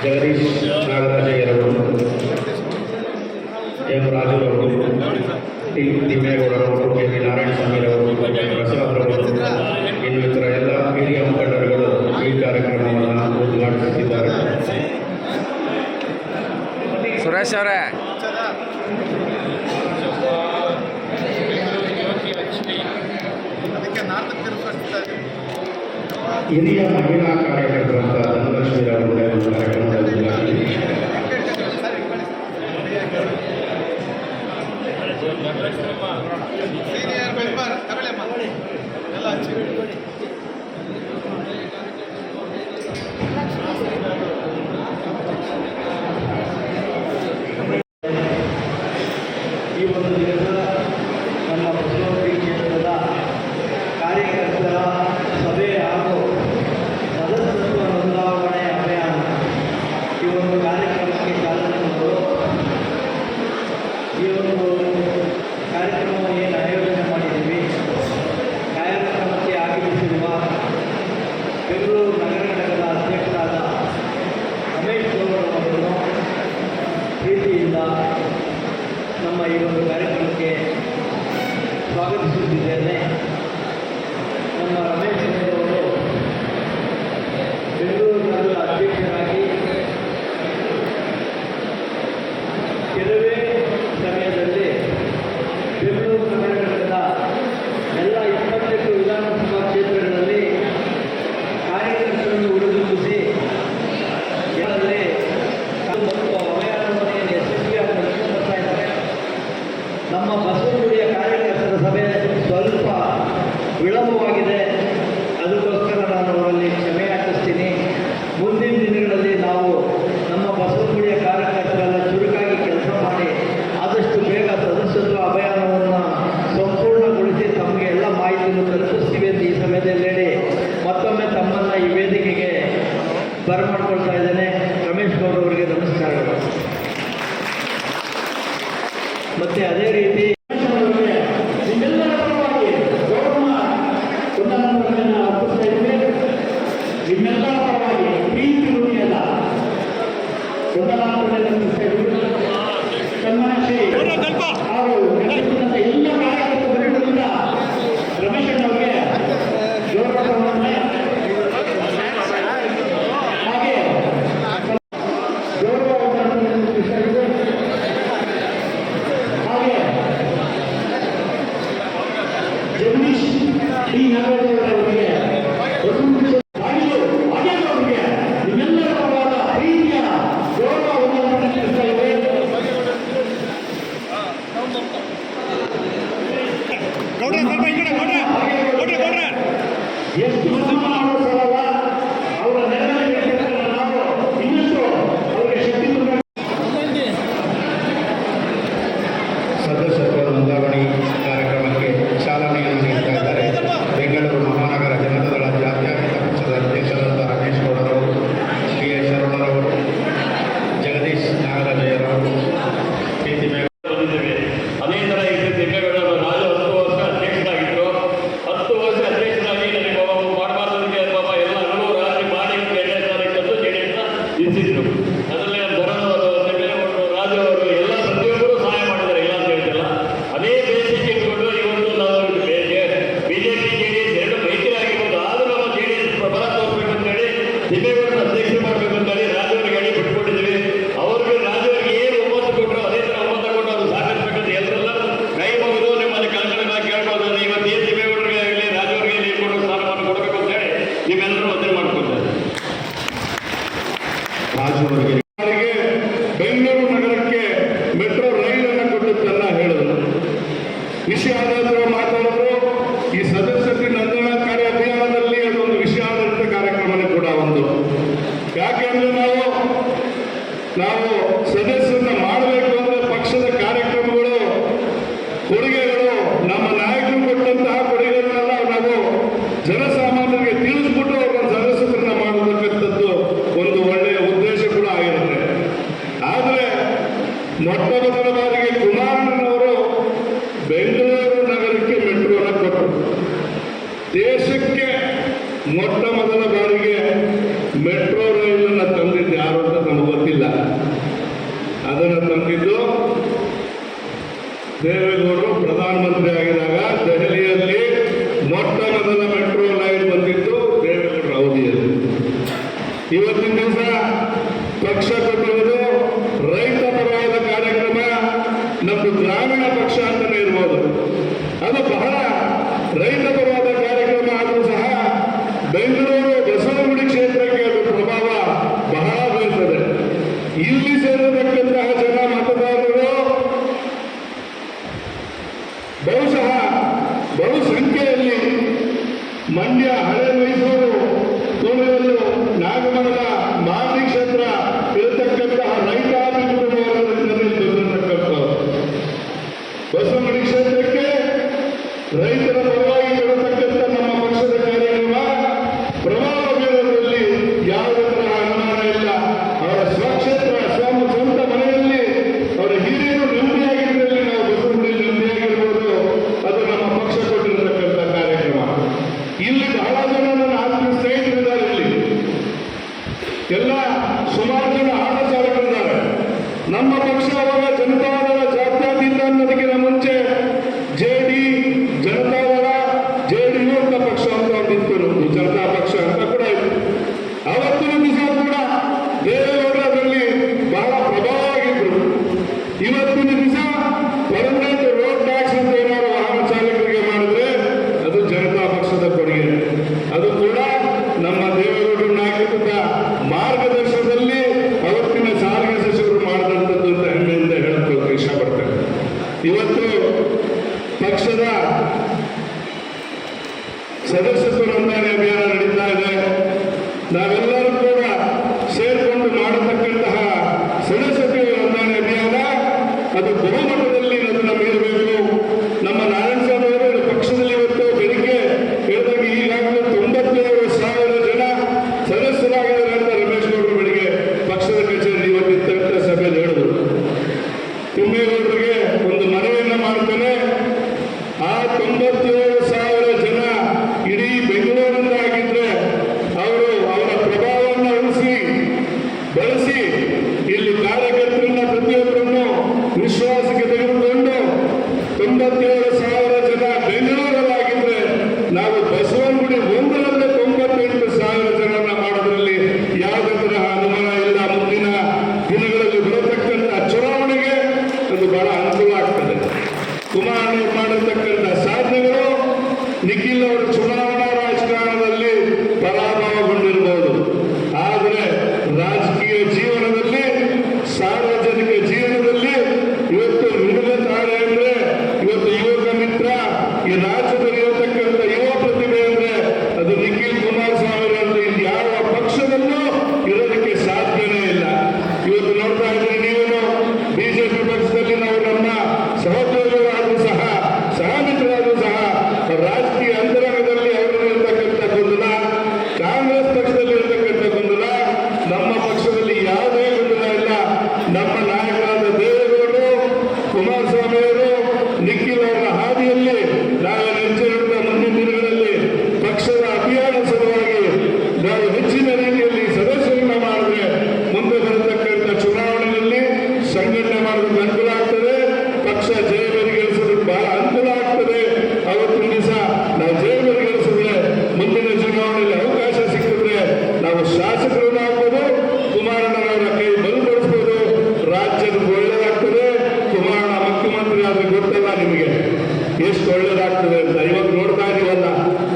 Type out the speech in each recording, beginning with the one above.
ಜಗದೀಶ್ ನಾಗರಾಜಯ್ಯರವರು, ಎಂ ರಾಜುರವರು, ಟಿ ತಿಮ್ಮೇಗೌಡರವರು, ಕೆ ವಿ ನಾರಾಯಣಸ್ವಾಮಿರವರು, ಪ್ರಸಾದ್ರವರು, ಇನ್ನಿತರ ಎಲ್ಲ ಹಿರಿಯ ಮುಖಂಡರುಗಳು ಈ ಕಾರ್ಯಕ್ರಮವನ್ನು ಉದ್ಘಾಟಿಸುತ್ತಿದ್ದಾರೆ. ಸುರೇಶ್ ಅವರೇ, ಹಿರಿಯ ಮಹಿಳಾ ಕಾರ್ಯಕರ್ತರಂತ ಧನಲಕ್ಷ್ಮೀರವರು ಕಾರ್ಯಕ್ರಮದಲ್ಲಿ ಈ ಒಂದು ದಿನದ ನಮ್ಮ ಬಸವನಗುಡಿ ಕ್ಷೇತ್ರದ ಕಾರ್ಯಕರ್ತರ ಸಭೆ ಹಾಗೂ ಸದಸ್ಯತ್ವ ನೋಂದಾವಣೆ ಅಭಿಯಾನ ಈ ಒಂದು ಕಾರ್ಯಕ್ರಮಕ್ಕೆ ಚಾಲನೆ ಕೊಟ್ಟರು. ಈ ಒಂದು ಕಾರ್ಯಕ್ರಮವನ್ನು ಏನು ಆಯೋಜನೆ ಮಾಡಿದ್ದೀವಿ, ಕಾರ್ಯಕ್ರಮಕ್ಕೆ ಆಗಮಿಸಿರುವ ಬೆಂಗಳೂರು ನಗರ ಘಟಕದ ಅಧ್ಯಕ್ಷರಾದ ರಮೇಶ್ ಗೌಡರವರನ್ನು ಪ್ರೀತಿಯಿಂದ ನಮ್ಮ ಈ ಒಂದು ಕಾರ್ಯಕ್ರಮಕ್ಕೆ ಸ್ವಾಗತಿಸುತ್ತಿದ್ದೇನೆ. ನಮ್ಮ ರಮೇಶ್ ಅವರು ಬೆಂಗಳೂರು ನಗರದ ಅಧ್ಯಕ್ಷರಾಗಿ ಕೆಲವೇ ಸಮಯದಲ್ಲಿ ಬೆಂಗಳೂರು ನಗರ ಘಟಕದ ಎಲ್ಲ 28 ವಿಧಾನಸಭಾ ಕ್ಷೇತ್ರಗಳಲ್ಲಿ ಕಾರ್ಯಕರ್ತರನ್ನು ಹುಡುಗಿಸಿ ಎಲ್ಲರಲ್ಲಿ ಅಭಿಯಾನವನ್ನು ಯಶಸ್ವಿಯಾಗಿ ನಡೆಸಿಕೊಂಡು ಬರ್ತಾ ಇದ್ದಾರೆ. ನಮ್ಮ ಬಸವನಗುಡಿಯ ಕಾರ್ಯಕರ್ತರ ಸಭೆ ಸ್ವಲ್ಪ ವಿಳಂಬವಾಗಿದೆ, ಅದಕ್ಕೋಸ್ಕರ ನಾನು ಅವರಲ್ಲಿ ಕ್ಷಮೆ ಯಾಚಿಸ್ತೀನಿ. ಮುಂದಿನ ದಿನಗಳಲ್ಲಿ ನಾವು ನಮ್ಮ ಬಸವನಗುಡಿಯ ಕಾರ್ಯಕರ್ತರೆಲ್ಲ ಚುರುಕಾಗಿ ಕೆಲಸ ಮಾಡಿ ಆದಷ್ಟು ಬೇಗ ಸದಸ್ಯತ್ವ ಅಭಿಯಾನವನ್ನು ಸಂಪೂರ್ಣಗೊಳಿಸಿ ತಮಗೆ ಎಲ್ಲ ಮಾಹಿತಿಯನ್ನು ತಲುಪಿಸ್ತೀವಿ ಅಂತ ಈ ಸಮಯದಲ್ಲಿ ಹೇಳಿ ಮತ್ತೊಮ್ಮೆ ತಮ್ಮನ್ನು ಈ ವೇದಿಕೆಗೆ ಬರಮಾಡ್ಕೊಳ್ತಾ ಇದ್ದೇನೆ. ರಮೇಶ್ ಗೌಡ ಅವರಿಗೆ ನಮಸ್ಕಾರಗಳು. ಮತ್ತೆ ಅದೇ ರೀತಿ ನಿಮ್ಮೆಲ್ಲರ ಪರವಾಗಿ ಅರ್ಪಿಸ್ತಾ ಇದ್ದೇವೆ. ನಿಮ್ಮೆಲ್ಲರ ಪರವಾಗಿ ಪ್ರೀತಿ ಋಣಿಯಲ್ಲ ಅರ್ಪಿಸ್ತಾ ಇದ್ದೇವೆ. ಸನ್ಮಾನ ಶ್ರೀ ಹಾಗೂ ನಡೆಸುತ್ತಿದ್ದಂಥ ಎಲ್ಲ ಕಾರ್ಯಕರ್ತರಿಂದ ರಮೇಶ್ ಅವರಿಗೆ ಗೌರವವನ್ನು ಹಾಗೆ ಗೌರವವನ್ನು ಸಲ್ಲಿಸ್ತಾ ಇದ್ದೇವೆ. ಹಾಗೆ ಜಗದೀಶ್ ಡಿ ನಾಗರಾಜರವರಿಗೆ ಅವರಿಗೆ ನಿಮ್ಮೆಲ್ಲರ ಪರವಾದ ಪ್ರೀತಿಯ ಗೌರವವನ್ನು ಸಲ್ಲಿಸ್ತಾ ಇದ್ದೇವೆ. ಎಷ್ಟು ಸನ್ಮಾನ ಮಾಡೋಲ್ಲ ಅವರ ನೆರವಿಗೆ ನಾವು ಇನ್ನಷ್ಟು ಅವರಿಗೆ ಶಕ್ತಿ ತುಂಬ ಸದಸ್ಯತ್ವ ನೋಂದಾವಣಿ ಕಾರ್ಯಕ್ರಮಕ್ಕೆ ಚಾಲನೆಯನ್ನು ನೀಡ್ತಾ ಇದ್ದಾರೆ. ಬೆಂಗಳೂರು ಮಹಾನಗರ ಜನತಾದಳ ಜಾತ್ಯತೀತ ಪಕ್ಷದ ಅಧ್ಯಕ್ಷರಾದ ರಮೇಶ್ ಗೌಡರವರು, ಟಿ ಎಸ್ ಶರಣರವರು, ಜಗದೀಶ್ ನಾಗರಾಜಯ್ಯರವರು, ಟಿ ತಿಮ್ಮೇಗೌಡರು. ಅದೇ ಥರ ಈಗ ತಿಮ್ಮೇಗೌಡರು ರಾಜು 10 ವರ್ಷ ಅಧ್ಯಕ್ಷರಾಗಿದ್ದರು. 10 ವರ್ಷ ಅಧ್ಯಕ್ಷರಾಗಿ ನನಗೆ ಮಾಡಬಾರ್ದಕ್ಕೆ ಪಾಪ ಎಲ್ಲ ರಾತ್ರಿ ಮಾಡಿ 2ನೇ ತಾರೀಕು ಜೆಡಿಎಸ್ನ ನಿಲ್ಲಿಸಿದ್ರು. ಅದರಲ್ಲಿ ತಿಮ್ಮೇಗೌಡರು ರಾಜು ಅವರು ಎಲ್ಲ ಪ್ರತಿಯೊಬ್ಬರು ಸಹಾಯ ಮಾಡಿದ್ದಾರೆ, ಇಲ್ಲ ಅಂತ ಹೇಳ್ತಿಲ್ಲ. ಅದೇ ಬೇಸಿಗೆ ಇಟ್ಕೊಂಡು ಇವತ್ತು ನಾವು ಬಿಜೆಪಿ ಜೆಡಿಎಸ್ ಎರಡು ಮೈತ್ರಿ ಆಗಿರ್ಬೋದು, ಆದರೂ ನಮ್ಮ ಜೆಡಿಎಸ್ ಬಲ ತೋರ್ಬೇಕು ಅಂತೇಳಿ ತಿಮ್ಮೇಗೌಡರ ಅಧ್ಯಕ್ಷ ಮಾಡಬೇಕು ಅಂತೇಳಿ ರಾಜು ಅವರಿಗೆ ಹೇಳಿ ಬಿಟ್ಕೊಟ್ಟಿದ್ವಿ. ಅವ್ರಿಗೆ ರಾಜು ಅವರಿಗೆ ಏನು ಒಮ್ಮತ್ತು ಕೊಟ್ಟರು ಅದೇ ಥರ ಒಮ್ಮತ ಕೊಟ್ಟು ಅವರು ಸಾಧಿಸಬೇಕಂತ ಎಲ್ಲರೆಲ್ಲ ಕೈ ಮುಗಿದು ನಿಮ್ಮಲ್ಲಿ ಕಳ್ಕೊಳ್ಳೋದಾಗಿ ಕೇಳ್ಬೋದು. ಇವತ್ತು ಏನು ತಿಮ್ಮೇಗೌಡರಿಗೆ ಆಗಲಿ ರಾಜು ಅವರಿಗೆ ನೀಡ್ಕೊಂಡು ಸ್ಥಾನವನ್ನು ಕೊಡಬೇಕು ಅಂತ ಹೇಳಿ ನೀವೆಲ್ಲರೂ ಒತ್ತಾಯ ಮಾಡ್ಕೊತಾರೆ. ರಾಜು ಅವರಿಗೆ ಬೆಂಗಳೂರು ನಗರಕ್ಕೆ ಮೆಟ್ರೋ ರೈಲನ್ನು ಕೊಟ್ಟಿದ್ದನ್ನ ಹೇಳಿದ್ರು. ವಿಷಯ ಆಧಾರಿತ ಮಾತಾಡಿದ್ರು. ಈ ಸದಸ್ಯತ್ವ ನೋಂದಣಿ ಅಭಿಯಾನದಲ್ಲಿ ಅದೊಂದು ವಿಷಯ ಆಧಾರಿತ ಕಾರ್ಯಕ್ರಮನೇ ಕೂಡ ಒಂದು. ಯಾಕೆಂದ್ರೆ ನಾವು ಸದಸ್ಯರನ್ನ ಮಾಡಬೇಕು ಅಂದ್ರೆ ಪಕ್ಷದ ಕಾರ್ಯಕ್ರಮಗಳು, ಕೊಡುಗೆಗಳು, ನಮ್ಮ ನಾಯಕರು ಕೊಟ್ಟಂತಹ ಕೊಡುಗೆಗಳನ್ನೆಲ್ಲ ನಾವು ಜನಸಾಮಾನ್ಯರಿಗೆ ತಿಳಿಸ್ಬಿಟ್ಟು ಅವ್ರನ್ನ ಸದಸ್ಯರನ್ನ ಮಾಡಬೇಕಂತದ್ದು ಒಂದು ಒಳ್ಳೆಯ ಉದ್ದೇಶ ಕೂಡ ಆಗಿರುತ್ತೆ. ಆದರೆ ಮೊಟ್ಟ ಮೊದಲ ಬಾರಿಗೆ ಕುಮಾರಣ್ಣನವರು ಬೆಂಗಳೂರು ನಗರಕ್ಕೆ ಮೆಟ್ರೋನ ಕೊಟ್ಟರು. ದೇಶಕ್ಕೆ ಮೊಟ್ಟ ಮೊದಲ ಬಾರಿಗೆ ಮೆಟ್ರೋ ರೈಲನ್ನು ತಂದಿದ್ದು ಯಾರು ಅಂತ ನಮಗೆ ಇವತ್ತಿನ ದಿವಸ ಪಕ್ಷ ಕೊಟ್ಟಿರುವುದು ರೈತ ಪರವಾದ ಕಾರ್ಯಕ್ರಮ. ನಮ್ದು ಗ್ರಾಮೀಣ ಪಕ್ಷ ಅಂತಾನೆ ಇರ್ಬೋದು, ಅದು ಬಹಳ ರೈತ ಪರವಾದ ಕಾರ್ಯಕ್ರಮ ಆದರೂ ಸಹ ಬೆಂಗಳೂರು ಬಸವನಗುಡಿ ಕ್ಷೇತ್ರಕ್ಕೆ ಅದು ಪ್ರಭಾವ ಬಹಳ ಬೀರ್ತದೆ. ಇಲ್ಲಿ ಸೇರತಕ್ಕಂತಹ ಜನ ಮತದಾರರು ಬಹುಶಃ ಬಹುಸಂಖ್ಯೆಯಲ್ಲಿ ಮಂಡ್ಯ, ಹಳೆ ಮೈಸೂರು, ಕೋಣೆಯಲ್ಲು, ನಾಗಮಂಗಲ, ಮಾಗಡಿ ಕ್ಷೇತ್ರ ಇರತಕ್ಕಂತಹ ರೈತಾಪಿ ಕುಟುಂಬದಲ್ಲಿ ಬಂದಿರತಕ್ಕಂಥವ್ರು. ಬಸವನಗುಡಿ ಕ್ಷೇತ್ರಕ್ಕೆ ರೈತರ ಪರವಾಗಿ ಕೊಡತಕ್ಕಂಥ ನಮ್ಮ ಪಕ್ಷದ ಕಾರ್ಯಕ್ರಮ ಪ್ರಭಾವ ಬೀರುವುದರಲ್ಲಿ ಯಾವುದೇ ತರಹ ಅನುಮಾನ ಇಲ್ಲ. ಅವರ ಸ್ವಕ್ಷೇತ್ರ, ಸ್ವಂತ ಮನೆಯಲ್ಲಿ ಅವರ ಹಿರಿಯರು ನೆಮ್ಮದಿಯಾಗಿದ್ದಲ್ಲಿ ನಾವು ಬಸವನಗುಡಿಯಲ್ಲಿ ನೆಮ್ಮದಿಯಾಗಿರ್ಬೋದು. ಅದು ನಮ್ಮ ಪಕ್ಷ ಕೊಟ್ಟಿರತಕ್ಕಂಥ ಕಾರ್ಯಕ್ರಮ. ಇಲ್ಲಿ ಬಹಳ ಜನ ನನ್ನ ಆತ್ಮೀಯ ಸ್ನೇಹಿತರಿದ್ದಾರೆ. ಇಲ್ಲಿ ಎಲ್ಲ ಸುಮಾರು ಜನ ಆಟೋ ಚಾಲಕರಿದ್ದಾರೆ. ನಮ್ಮ ಪಕ್ಷ ಅವಾಗ ಜನತಾದಳ ಜಾತ್ಯತೀತ ಅನ್ನೋದಕ್ಕಿಂತ ಮುಂಚೆ ಜನತಾದಳ JDU ಅಂತ ಪಕ್ಷ ಅಂತ ಒಂದಿತ್ತು, ನಮ್ದು ಜನತಾ ಪಕ್ಷ ಅಂತ ಕೂಡ ಇತ್ತು. ಅವತ್ತಿನ ದಿವಸ ಕೂಡ ದೇವೇಗೌಡರು ಅದರಲ್ಲಿ ಬಹಳ ಪ್ರಭಾವವಾಗಿದ್ರು. ಇವತ್ತಿನ ದಿವಸ ಪರ್ಮನೆಂಟ್ ರೋಡ್ ಟ್ಯಾಕ್ಸ್ ಅಂತ ಏನಾದ್ರು ವಾಹನ ಚಾಲಕರಿಗೆ ಮಾಡಿದ್ರೆ ಅದು ಜನತಾ ಪಕ್ಷದ ಕೊಡುಗೆ. ಅದು ಕೂಡ ನಮ್ಮ ದೇವೇಗೌಡರ ನಾಯಕತ್ವದ ಮಾರ್ಗದರ್ಶನದಲ್ಲಿ ಅವತ್ತಿನ ಸಾರಿಗೆ ಸಚಿವರು ಮಾಡಿದಂಥದ್ದು ಅಂತ ಹೆಮ್ಮೆಯಿಂದ ಹೇಳಕ್ಕೆ ಇಷ್ಟಪಡ್ತೇನೆ. ಇವತ್ತು ಪಕ್ಷದ ಸದಸ್ಯತ್ವ ನೋಂದಣಿ ಅಭಿಯಾನ ನಡೀತಾ ಇದೆ. ನಾವೆಲ್ಲರೂ ಕೂಡ ಸೇರ್ಕೊಂಡು ಮಾಡತಕ್ಕಂತಹ ಸದಸ್ಯತ್ವ ನೋಂದಣಿ ಅಭಿಯಾನ ಅದು ಬಹುಮಟ್ಟದಲ್ಲಿ ಅದನ್ನು ಮೀರಬೇಕು. ನಮ್ಮ ನಾರಾಯಣಸ್ವಾಮಿ ಅವರು ಪಕ್ಷದಲ್ಲಿ ಇವತ್ತು ಬೆಳಿಗ್ಗೆ ಹೇಳಿದಾಗ ಈಗಾಗಲೇ 97,000 ಜನ ಸದಸ್ಯರಾಗಿದ್ದಾರೆ ಅಂತ ರಮೇಶ್ ಗೌಡರು ಬೆಳಿಗ್ಗೆ ಪಕ್ಷದ ಕಚೇರಿ ಇವತ್ತಿದ್ದಂಥ ಸಭೆಯಲ್ಲಿ ಹೇಳಿದ್ರು. ತಿಮ್ಮೇಗೌಡರಿಗೆ ಒಂದು ಮನವಿಯನ್ನು ಮಾಡ್ತೇನೆ. ಆ 97,000 ಜನ ಇಡೀ ಬೆಂಗಳೂರಿನಿಂದ ಆಗಿದ್ರೆ ಅವರು ಅವರ ಪ್ರಭಾವವನ್ನು ಬಳಸಿ ಇಲ್ಲಿ ಕಾರ್ಯಕರ್ತರನ್ನ ಪ್ರತಿಯೊಬ್ಬರನ್ನು ವಿಶ್ವಾಸಕ್ಕೆ ತೆಗೆದುಕೊಂಡು 97,000 ಜನ ಬೆಂಗಳೂರಲ್ಲಾಗಿದ್ರೆ ನಾವು ಬಸವನಗುಡಿ ಒಂದರಲ್ಲೇ 98,000 ಜನರನ್ನ ಮಾಡೋದ್ರಲ್ಲಿ ಯಾವುದೇ ತರಹ ಅನುಮಾನ ಇಲ್ಲ. ಮುಂದಿನ ದಿನಗಳಲ್ಲಿ ಬರತಕ್ಕಂಥ ಚುನಾವಣೆಗೆ ಅದು ಬಹಳ ಅನುಕೂಲ ಆಗ್ತದೆ. ಕುಮಾರಣ್ಣ ಮಾಡಿರ್ತಕ್ಕಂಥ ಸಾಧನೆಗಳು ನಿಖಿಲ್ ಅವರು ಚುನಾವಣಾ ರಾಜಕಾರಣದಲ್ಲಿ ಪರಾಭವಗೊಂಡಿರಬಹುದು, ಆದರೆ ರಾಜಕೀಯ ಜೀವನದಲ್ಲಿ, ಸಾರ್ವಜನಿಕ ಜೀವನದಲ್ಲಿ ಇವತ್ತು ಮಿಡುಗುತ್ತಾರೆ ಅಂದ್ರೆ ಇವತ್ತು ಯುವಕ ಮಿತ್ರ, ಈ ರಾಜ್ಯದಲ್ಲಿ ಇರತಕ್ಕಂಥ ಯುವ ಪ್ರತಿಭೆ ಅಂದ್ರೆ ಅದು ನಿಖಿಲ್ ಕುಮಾರಸ್ವಾಮಿ ಅಂದ್ರೆ ಇಲ್ಲಿ ಯಾವ ಪಕ್ಷದಲ್ಲೂ ಇರೋದಕ್ಕೆ ಸಾಧ್ಯನೇ ಇಲ್ಲ. ಇವತ್ತು ನೋಡ್ತಾ ಇದ್ರೆ ನೀವೇನು ಬಿಜೆಪಿ ಪಕ್ಷದಲ್ಲಿ ನಾವು ನಮ್ಮ ಸಹೋದ್ಯೋಗಿಗಳಾದರೂ ಸಹ ಸಹಮಿತ್ರರಾದರೂ ಸಹ ರಾಜಕೀಯ ಅಂತರಂಗದಲ್ಲಿ ಅವರಲ್ಲಿರ್ತಕ್ಕಂಥ ಗೊಂದಲ, ಕಾಂಗ್ರೆಸ್ ಪಕ್ಷದಲ್ಲಿ ಇರತಕ್ಕಂಥ ಗೊಂದಲ, ನಮ್ಮ ಪಕ್ಷದಲ್ಲಿ ಯಾವುದೇ ಗೊಂದಲ ಇಲ್ಲ. ನಮ್ಮ ನಾಯಕರಾದ ದೇವೇಗೌಡರು, ಕುಮಾರಸ್ವಾಮಿ ಅವರು, ನಿಖಿಲ್ ಅವರ ಹಾದಿಯಲ್ಲಿ ನಾವು ನೆಚ್ಚಿರುವಂತಹ ಮುಂದಿನ ದಿನಗಳಲ್ಲಿ ಪಕ್ಷದ ಅಭಿಯಾನ ಸಲುವಾಗಿ ನಾವು ಹೆಚ್ಚಿನ ರೀತಿಯಲ್ಲಿ ಸದಸ್ಯರನ್ನ ಮಾಡಿದ್ರೆ ಮುಂದೆ ಬರತಕ್ಕಂಥ ಚುನಾವಣೆಯಲ್ಲಿ ಸಂಘಟನೆ ಮಾಡೋದಕ್ಕೆ ಅನುಕೂಲ ಆಗ್ತದೆ. ಪಕ್ಷ ಜಯಬೇರಿಗೆಳಿಸೋದಕ್ಕೆ ಬಹಳ ಅನುಕೂಲ ಆಗ್ತದೆ. ಅವತ್ತಿನ ದಿವಸ ನಾವು ಜಯಬೇರಿಗೆಳಿಸಿದ್ರೆ ಮುಂದಿನ ಚುನಾವಣೆಯಲ್ಲಿ ಅವಕಾಶ ಸಿಕ್ಕಿದ್ರೆ ನಾವು ಶಾಸಕರನ್ನ ಆಗ್ಬೋದು, ಕುಮಾರಣ್ಣನವರ ಕೈ ಬಲಪಡಿಸ್ಬೋದು, ರಾಜ್ಯದ ಒಳ್ಳೆಯದಾಗ್ತದೆ. ಕುಮಾರಣ್ಣ ಮುಖ್ಯಮಂತ್ರಿ ಆದ್ರೆ ಗೊತ್ತಲ್ಲ ನಿಮಗೆ ಎಷ್ಟು ಒಳ್ಳೇದಾಗ್ತದೆ ಅಂತ. ಇವತ್ತು ನೋಡ್ತಾ ಇದೀವಲ್ಲ,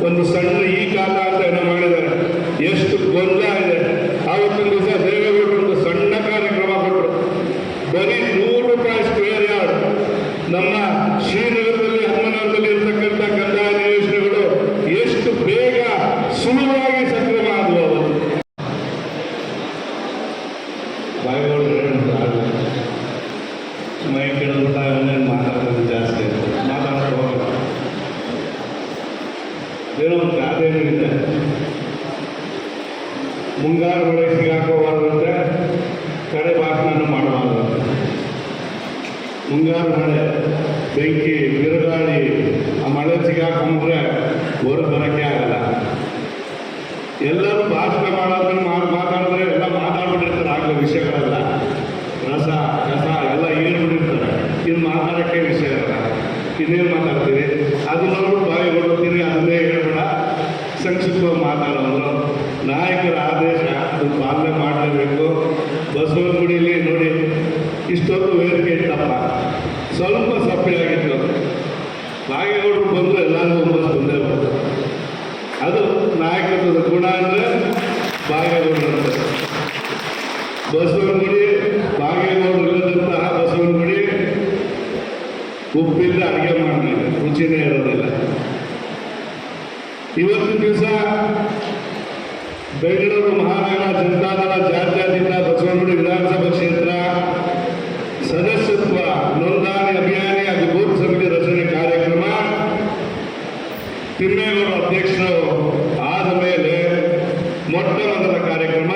ಒಂದು ಸಣ್ಣ ಈ ಕಾಲ ಅಂತ ಏನೋ ಮಾಡಿದ್ದಾರೆ, ಎಷ್ಟು ಗೊಂದಲ ಇದೆ. ಆವತ್ತಿನ ದಿವಸ ದೇವೇಗೌಡರು ಒಂದು ಸಣ್ಣ ಕಾರ್ಯಕ್ರಮ ಕೊಟ್ಟರು, ಬರೀ 100 ರೂಪಾಯಿ ಸ್ಕ್ವೇರ್ ಯಾರ್ಡ್. ನಮ್ಮ ಶ್ರೀನಗರದಲ್ಲಿ, ಹನುಮನಗರದಲ್ಲಿ ಇರತಕ್ಕಂಥ ಕಂದಾಯ ಯೋಜನೆಗಳು ಎಷ್ಟು ಬೇಗ ಸುಲಭವಾಗಿ ಸಕ್ರಮ ಆದವು. ಅವತ್ತು ಬಾಯಿಗಳು ಮೈ ಕೆಳಬಿಟ್ಟ ಮಾತಾಡೋದು ಜಾಸ್ತಿ ಮಾತಾಡೋದು ಹೋಗಲ್ಲ. ಏನೋ ಒಂದು ಗಾದೆನೂ ಇದೆ, ಮುಂಗಾರು ಮಳೆ ಸಿಗಾಕೋಬಾರ್ದಂತೆ ಕಡೆ ಭಾಷಣ ಮಾಡಬಾರ್ದಂತೆ. ಮುಂಗಾರು ಮಳೆ, ಬೆಂಕಿ, ಬಿರುಗಾಳಿ, ಆ ಮಳೆ ಸಿಗಾಕೊಂಡ್ರೆ ಹೊರ ಬರೋಕ್ಕೆ ಆಗಲ್ಲ. ಎಲ್ಲರೂ ಭಾಷಣ ಮಾಡೋದನ್ನು ಮಾತಾಡಿದ್ರೆ ಎಲ್ಲ ಮಾತಾಡ್ಬಿಟ್ಟಿರ್ತಾರೆ, ಆಗಲೇ ವಿಷಯಗಳೆಲ್ಲ ರಸ ಕಸ ಎಲ್ಲ ಏರ್ಬಿಟ್ಟಿರ್ತಾರೆ. ಇನ್ನು ಮಾತಾಡೋಕ್ಕೆ ವಿಷಯ ಇರಲ್ಲ, ಇನ್ನೇನು ಮಾತಾಡ್ತೀವಿ? ಅದು ನೋಡ್ಬಿಟ್ಟು ಬಾಯಿ ಹೊಡ್ತೀರಿ, ಅದನ್ನೇ ಹೇಳ್ಬೇಡ, ಸಂಕ್ಷಿಪ್ತವಾಗಿ ಮಾತಾಡೋದು. ನಾಯಕರ ಆದೇಶ ಅದು ಎಲ್ಲರೂ ಹುಮ್ಮಸ್ ಬಂದೇ ಬರ್ತದೆ. ಅದು ನಾಯಕತ್ವದ ಗುಣ ಅಂದರೆ ಬಾಗೇಗೌಡರಂತೆ. ಬಸವನಗುಡಿ ಬಾಗೇಗೌಡರು ಇಲ್ಲದಂತಹ ಬಸವನಗುಡಿ ಉಪ್ಪಿಲ್ಲ ಅಡುಗೆ ಮಾಡಲಿಲ್ಲ, ರುಚಿನೇ ಇರೋದಿಲ್ಲ. ಇವತ್ತು ದಿವಸ ಬೆಂಗಳೂರು ಮಹಾನಗರ ಜನತಾದಳ ಜಾತ್ಯತೀತ ಬಸವನಗುಡಿ ವಿಧಾನಸಭಾ ಕ್ಷೇತ್ರ ಸದಸ್ಯತ್ವ ನೋಂದಣಿ ಅಭಿಯಾನ ಹಾಗೂ ಬೂತ್ ಸಮಿತಿ ರಚನೆ ಕಾರ್ಯಕ್ರಮ ತಿಮ್ಮೇಗೌಡ ಅಧ್ಯಕ್ಷರು ಆದ ಮೇಲೆ ಮೊಟ್ಟ ಮೊದಲ ಕಾರ್ಯಕ್ರಮ.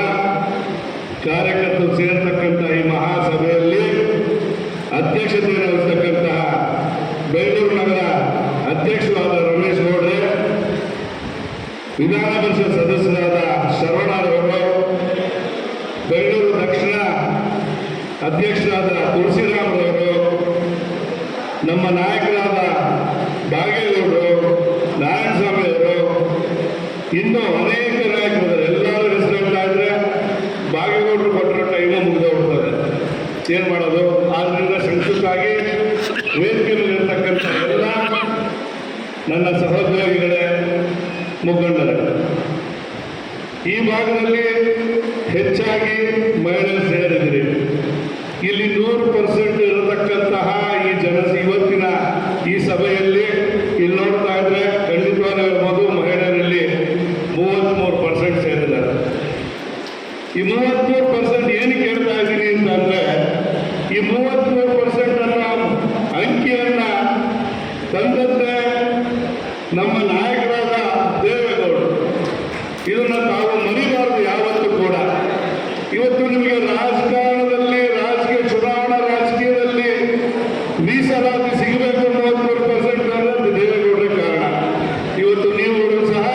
ಕಾರ್ಯಕರ್ತರು ಸೇರತಕ್ಕಂಥ ಈ ಮಹಾಸಭೆಯಲ್ಲಿ ಅಧ್ಯಕ್ಷತೆಯನ್ನು ವಹಿಸತಕ್ಕಂತಹ ಬೆಂಗಳೂರು ನಗರ ಅಧ್ಯಕ್ಷರಾದ ರಮೇಶ್ ಗೌಡ್ರೆ, ವಿಧಾನ ಪರಿಷತ್ ಸದಸ್ಯರಾದ ಶರವಣರವರು, ಬೆಂಗಳೂರು ದಕ್ಷಿಣ ಅಧ್ಯಕ್ಷರಾದ ತುಳಸಿರಾಮ್ರವರು, ನಮ್ಮ ನಾಯಕರಾದ ಬಾಗೇಗೌಡರು, ನಾರಾಯಣಸ್ವಾಮಿ ಅವರು, ಇನ್ನೂ ಅನೇಕ ನಾಯಕರು ಎಲ್ಲರೂ ಹೆಸರಾದ್ರೆ ಬಾಗೇಗೌಡರು ಕೊಟ್ಟರೆ ಟೈಮು ಮುಗಿದೋಗ್ತದೆ. ಏನು ಮಾಡೋದು? ಆದ್ದರಿಂದ ಸಂಕ್ಷಿಪ್ತವಾಗಿ ವೇದಿಕೆಯಲ್ಲಿರ್ತಕ್ಕಂಥ ಎಲ್ಲ ನನ್ನ ಸಹೋದ್ಯೋಗಿಗಳೇ, ಮುಖಂಡರೇ, ಈ ಭಾಗದಲ್ಲಿ ಹೆಚ್ಚಾಗಿ ಮಹಿಳೆಯರು ಸೇರಿದಿರಿ. ಇಲ್ಲಿ 100% ಇರತಕ್ಕಂತಹ ಈ ಇವತ್ತಿನ ಈ ಸಭೆಯಲ್ಲಿ ಇಲ್ಲಿ ನೋಡ್ತಾ ಇದ್ರೆ ಖಂಡಿತವಾಗ್ಲೂ ಹೇಳ್ಬೋದು, ಮಹಿಳೆಯರಲ್ಲಿ 33% ಸೇರಿದ್ದಾರೆ. ಈ 33% ಏನಕ್ಕೆ ಹೇಳ್ತಾ ಇದ್ದೀನಿ ಅಂತಂದ್ರೆ, ಈ 33% ಅನ್ನೋ ಅಂಕಿಯನ್ನ ತಂದದ್ದೇ ನಮ್ಮ ನಾಯಕರಾದ ದೇವೇಗೌಡರು. ಇದನ್ನ ತಾವು ಮರಿಬಾರದು ಯಾವತ್ತೂ ಕೂಡ. ಇವತ್ತು ನಿಮಗೆ ರಾಜಕಾರಣದಲ್ಲಿ, ಚುನಾವಣಾ ರಾಜಕೀಯದಲ್ಲಿ ಮೀಸಲಾತಿ ಸಿಗಬೇಕು 33% ಅನ್ನೋದು ದೇವೇಗೌಡರ ಕಾರಣ. ಇವತ್ತು ನೀವು ಸಹ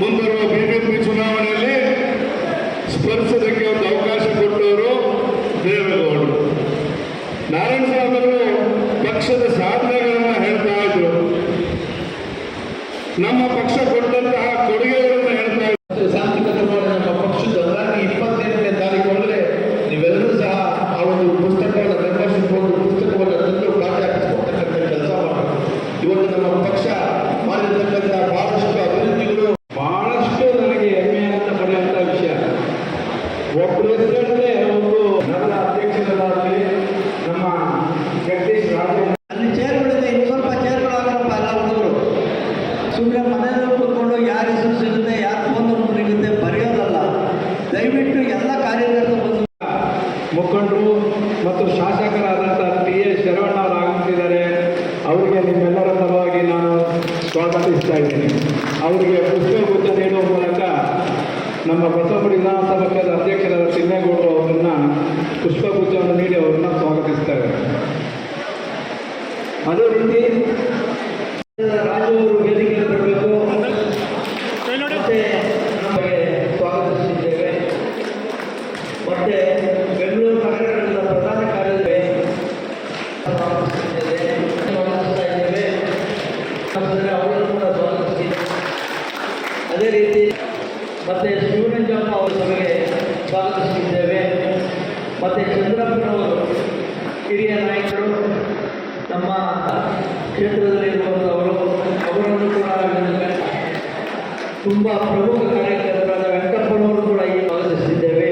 ಮುಂಬರುವ ಬಿಜೆಪಿ ಚುನಾವಣೆಯಲ್ಲಿ ಸ್ಪರ್ಶದಕ್ಕೆ ಒಂದು ಅವಕಾಶ ಕೊಟ್ಟವರು ದೇವೇಗೌಡರು. ನಾರಾಯಣಸ್ವಾಮಿ ಅವರು ಪಕ್ಷದ ಸಾಧನೆಗಳನ್ನು ಹೇಳ್ತಾ ಇದ್ರು, ನಮ್ಮ ಪಕ್ಷ ಕೊಟ್ಟಂತಹ ಕೊಡುಗೆಗಳನ್ನು ಹೇಳ್ತಾ ಇದ್ರು. ಶಾಂತಿಯುತವಾಗಿ ನಮ್ಮ ಪಕ್ಷದ 28ನೇ ತಾರೀಕು ಅಂದರೆ ನೀವೆಲ್ಲರೂ ಸಹ ಆ ಒಂದು ಪುಸ್ತಕವನ್ನು ಮೆಂಬರ್ಶಿಪ್ ಒಂದು ಪುಸ್ತಕವನ್ನು ತಂದು ಖಾತೆ ಹಾಕಿಸ್ಕೊಳ್ತಕ್ಕಂಥ ಕೆಲಸ ಮಾಡಬೇಕು. ಇವತ್ತು ನಮ್ಮ ಪಕ್ಷ ಮಾಡಿರ್ತಕ್ಕಂಥ ಬಹಳಷ್ಟು ಅಭಿವೃದ್ಧಿಗಳು ಬಹಳಷ್ಟು ನನಗೆ ಹೆಮ್ಮೆಯನ್ನು ಪಡೆಯುವಂಥ ವಿಷಯ. ಒಬ್ಬರು ಹೆಸರೇ ಒಂದು ನಗರ ಅಧ್ಯಕ್ಷರಾಗಲಿ ನಮ್ಮ ಜಗದೀಶ್ ರಾಜ ಅಲ್ಲಿ ಚೇರ್ಗಳಿದೆ, ಇನ್ನು ಸ್ವಲ್ಪ ಚೇರ್ಗಳಾಗಪ್ಪ ಎಲ್ಲ ಹುಡುಗರು. ಸುಮ್ಮನೆ ಮನೆಯಲ್ಲಿ ಕೂತ್ಕೊಂಡು ಯಾರ ಹೆಸರು ಸಿಗುತ್ತೆ, ಯಾರ ಫೋನ್ ನಂಬರ್ ಸಿಗುತ್ತೆ ಬರೆಯೋದಲ್ಲ. ದಯವಿಟ್ಟು ಎಲ್ಲ ಕಾರ್ಯಕರ್ತರು ಬಂದು ಮುಖಂಡರು ಮತ್ತು ಶಾಸಕರಾದಂಥ ಟಿ.ಎ. ಶರವಣ ಅವರು ಆಗಮಿಸಿದ್ದಾರೆ. ಅವರಿಗೆ ನಿಮ್ಮೆಲ್ಲರ ಪರವಾಗಿ ನಾನು ಸ್ವಾಗತಿಸ್ತಾ ಇದ್ದೀನಿ. ಅವರಿಗೆ ಪುಷ್ಪಗುಚ್ಛ ನೀಡುವ ಮೂಲಕ ನಮ್ಮ ಬಸವನಗುಡಿ ವಿಧಾನಸಭಾ ಕ್ಷೇತ್ರದ ಅಧ್ಯಕ್ಷರಾದ ತಿಮ್ಮೇಗೌಡರು ಅವರನ್ನ ಪುಷ್ಪಗುಚ್ಛವನ್ನು ನೀಡಿ ಅವರನ್ನ ಸ್ವಾಗತಿಸ್ತಾರೆ. ಅದೇ ರೀತಿ ರಾಜು ಅವರು ವೇದಿಕೆಗೆ ಬರಬೇಕು. ಮತ್ತೆ ನಮಗೆ ಸ್ವಾಗತಿಸಿದ್ದೇವೆ. ಮತ್ತೆ ಬೆಂಗಳೂರು ನಗರದ ಪ್ರಧಾನ ಕಾರ್ಯದರ್ಶಿ ಸ್ವಾಗತಿಸ್ತಾ ಇದ್ದೇವೆ. ಅವರನ್ನು ಕೂಡ ಸ್ವಾಗತಿಸಿ. ಅದೇ ರೀತಿ ಮತ್ತೆ ಶಿವರಂಜಪ್ಪ ಅವರ ಸಭೆಗೆ ಸ್ವಾಗತಿಸಿದ್ದೇವೆ. ಮತ್ತೆ ಚಂದ್ರಪ್ಪನವರು ಹಿರಿಯ ನಾಯಕರು, ನಮ್ಮ ಕ್ಷೇತ್ರದಲ್ಲಿರುವಂಥವರು, ಅವರನ್ನು ಕೂಡ ತುಂಬ ಪ್ರಮುಖ ಕಾರ್ಯಕರ್ತರಾದ ವೆಂಕಪ್ಪನವರು ಕೂಡ ಈ ಸ್ವಾಗತಿಸಿದ್ದೇವೆ.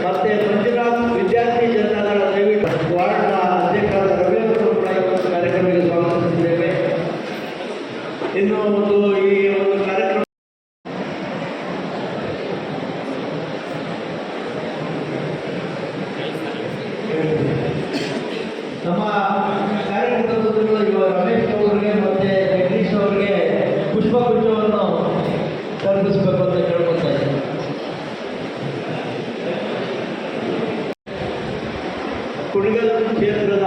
ಮತ್ತೆ ಮಂಜುನಾಥ್ ವಿದ್ಯಾರ್ಥಿ ಜನತಾದಳ ದಯವಿಟ್ಟು ವಾರ್ಡ್ನ ಅಧ್ಯಕ್ಷರಾದ ರವಿಯವರು ಕೂಡ ಈ ಒಂದು ಕಾರ್ಯಕ್ರಮಕ್ಕೆ ಸ್ವಾಗತಿಸಿದ್ದೇವೆ. ಇನ್ನು ಒಂದು ಈ ಒಂದು ಕಾರ್ಯಕ್ರಮ ನಮ್ಮ ಕಾರ್ಯಕರ್ತರು ಇವಾಗ ರಮೇಶ್ ಅವರಿಗೆ ಮತ್ತೆ ಜಗದೀಶ್ ಅವರಿಗೆ ಪುಷ್ಪಗುಚ್ಛವನ್ನು ತಲುಪಿಸಬೇಕು ಅಂತ ಕೇಳ್ಕೊತಾ ಇದ್ದೀನಿ. ಕುಣಿಗಲ್ ಕ್ಷೇತ್ರದ